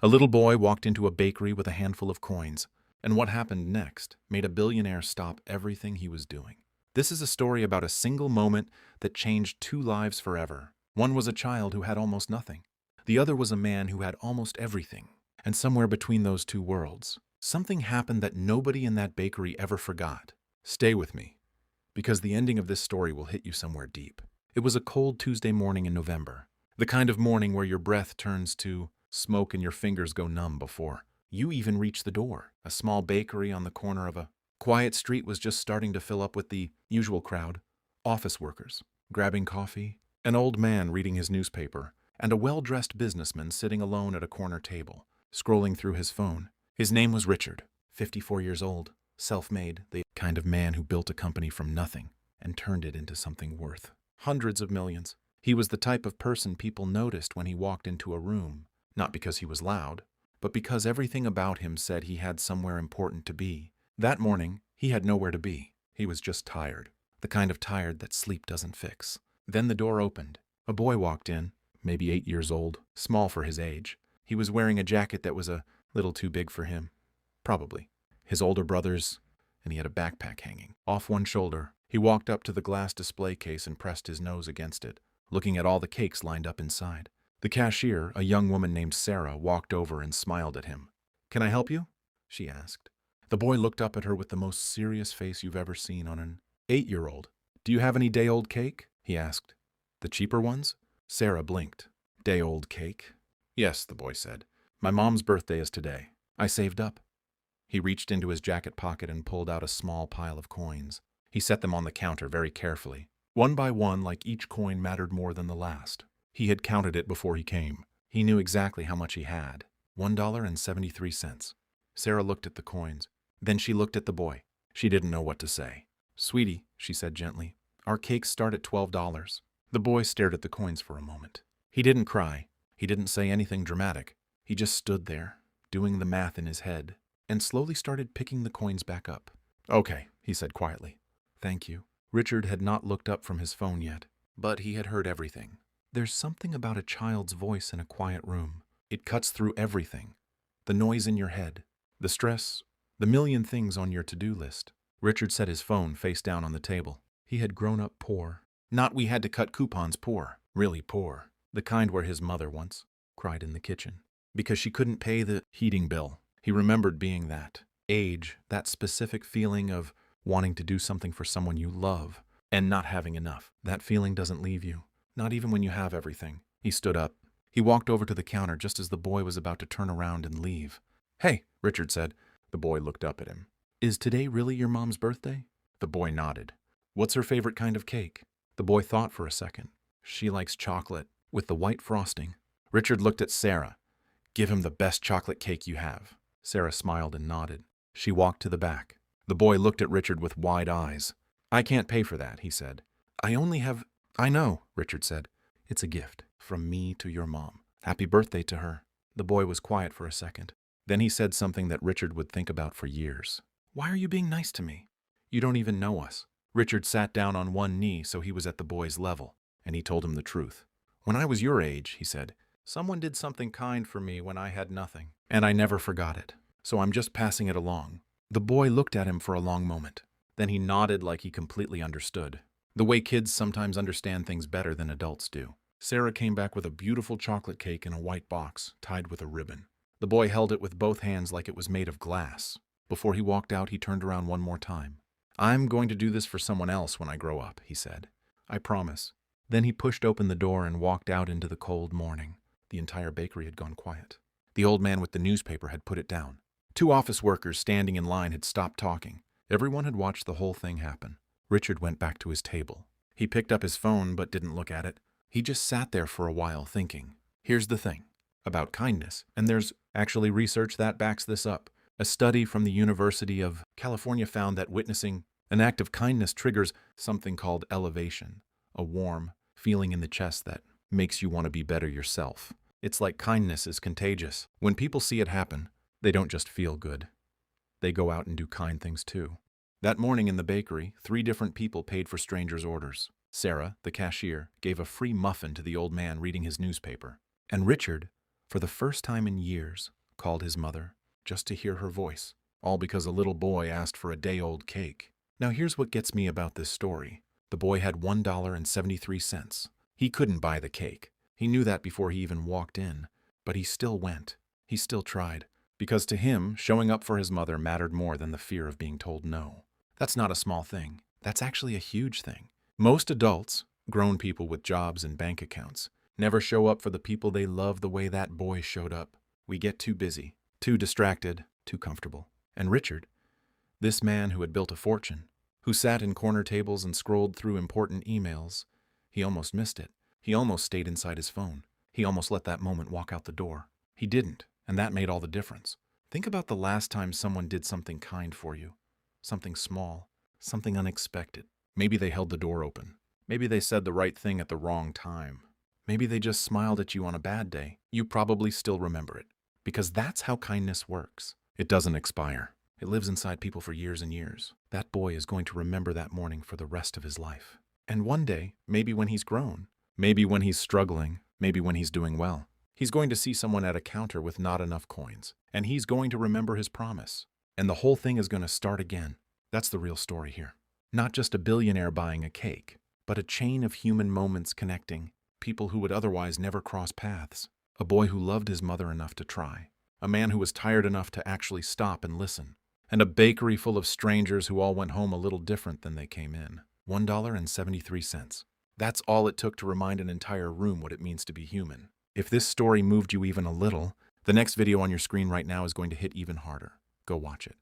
A little boy walked into a bakery with a handful of coins, and what happened next made a billionaire stop everything he was doing. This is a story about a single moment that changed two lives forever. One was a child who had almost nothing. The other was a man who had almost everything. And somewhere between those two worlds, something happened that nobody in that bakery ever forgot. Stay with me, because the ending of this story will hit you somewhere deep. It was a cold Tuesday morning in November, the kind of morning where your breath turns to smoke and your fingers go numb before you even reach the door. A small bakery on the corner of a quiet street was just starting to fill up with the usual crowd: office workers grabbing coffee, an old man reading his newspaper, and a well-dressed businessman sitting alone at a corner table, scrolling through his phone. His name was Richard, 54 years old, self-made, the kind of man who built a company from nothing and turned it into something worth hundreds of millions. He was the type of person people noticed when he walked into a room, not because he was loud, but because everything about him said he had somewhere important to be. That morning, he had nowhere to be. He was just tired, the kind of tired that sleep doesn't fix. Then the door opened. A boy walked in, maybe 8 years old, small for his age. He was wearing a jacket that was a little too big for him. Probably. His older brothers, and he had a backpack hanging off one shoulder. He walked up to the glass display case and pressed his nose against it, looking at all the cakes lined up inside. The cashier, a young woman named Sarah, walked over and smiled at him. "Can I help you?" she asked. The boy looked up at her with the most serious face you've ever seen on an 8-year-old. "Do you have any day-old cake?" he asked. "The cheaper ones?" Sarah blinked. "Day-old cake?" "Yes," the boy said. "My mom's birthday is today. I saved up." He reached into his jacket pocket and pulled out a small pile of coins. He set them on the counter very carefully, one by one, like each coin mattered more than the last. He had counted it before he came. He knew exactly how much he had. $1.73. Sarah looked at the coins. Then she looked at the boy. She didn't know what to say. "Sweetie," she said gently, "our cakes start at $12. The boy stared at the coins for a moment. He didn't cry. He didn't say anything dramatic. He just stood there, doing the math in his head, and slowly started picking the coins back up. "Okay," he said quietly. "Thank you." Richard had not looked up from his phone yet, but he had heard everything. There's something about a child's voice in a quiet room. It cuts through everything. The noise in your head, the stress, the million things on your to-do list. Richard set his phone face down on the table. He had grown up poor. Not we had to cut coupons poor, really poor. The kind where his mother once cried in the kitchen because she couldn't pay the heating bill. He remembered being that age, that specific feeling of wanting to do something for someone you love and not having enough. That feeling doesn't leave you, not even when you have everything. He stood up. He walked over to the counter just as the boy was about to turn around and leave. "Hey," Richard said. The boy looked up at him. "Is today really your mom's birthday?" The boy nodded. "What's her favorite kind of cake?" The boy thought for a second. "She likes chocolate with the white frosting." Richard looked at Sarah. "Give him the best chocolate cake you have." Sarah smiled and nodded. She walked to the back. The boy looked at Richard with wide eyes. "I can't pay for that," he said. "I only have—" "I know," Richard said. "It's a gift from me to your mom. Happy birthday to her." The boy was quiet for a second. Then he said something that Richard would think about for years. "Why are you being nice to me? You don't even know us." Richard sat down on one knee so he was at the boy's level, and he told him the truth. "When I was your age," he said, "someone did something kind for me when I had nothing, and I never forgot it. So I'm just passing it along." The boy looked at him for a long moment. Then he nodded like he completely understood. The way kids sometimes understand things better than adults do. Sarah came back with a beautiful chocolate cake in a white box, tied with a ribbon. The boy held it with both hands like it was made of glass. Before he walked out, he turned around one more time. "I'm going to do this for someone else when I grow up," he said. "I promise." Then he pushed open the door and walked out into the cold morning. The entire bakery had gone quiet. The old man with the newspaper had put it down. 2 office workers standing in line had stopped talking. Everyone had watched the whole thing happen. Richard went back to his table. He picked up his phone but didn't look at it. He just sat there for a while thinking. Here's the thing about kindness, and there's actually research that backs this up. A study from the University of California found that witnessing an act of kindness triggers something called elevation, a warm feeling in the chest that makes you want to be better yourself. It's like kindness is contagious. When people see it happen, they don't just feel good. They go out and do kind things too. That morning in the bakery, 3 different people paid for strangers' orders. Sarah, the cashier, gave a free muffin to the old man reading his newspaper. And Richard, for the first time in years, called his mother just to hear her voice, all because a little boy asked for a day-old cake. Now here's what gets me about this story. The boy had $1.73. He couldn't buy the cake. He knew that before he even walked in, but he still went. He still tried. Because to him, showing up for his mother mattered more than the fear of being told no. That's not a small thing. That's actually a huge thing. Most adults, grown people with jobs and bank accounts, never show up for the people they love the way that boy showed up. We get too busy, too distracted, too comfortable. And Richard, this man who had built a fortune, who sat in corner tables and scrolled through important emails, he almost missed it. He almost stayed inside his phone. He almost let that moment walk out the door. He didn't, and that made all the difference. Think about the last time someone did something kind for you. Something small, something unexpected. Maybe they held the door open. Maybe they said the right thing at the wrong time. Maybe they just smiled at you on a bad day. You probably still remember it. Because that's how kindness works. It doesn't expire. It lives inside people for years and years. That boy is going to remember that morning for the rest of his life. And one day, maybe when he's grown, maybe when he's struggling, maybe when he's doing well, he's going to see someone at a counter with not enough coins, and he's going to remember his promise. And the whole thing is going to start again. That's the real story here. Not just a billionaire buying a cake, but a chain of human moments connecting people who would otherwise never cross paths. A boy who loved his mother enough to try. A man who was tired enough to actually stop and listen. And a bakery full of strangers who all went home a little different than they came in. $1.73. That's all it took to remind an entire room what it means to be human. If this story moved you even a little, the next video on your screen right now is going to hit even harder. Go watch it.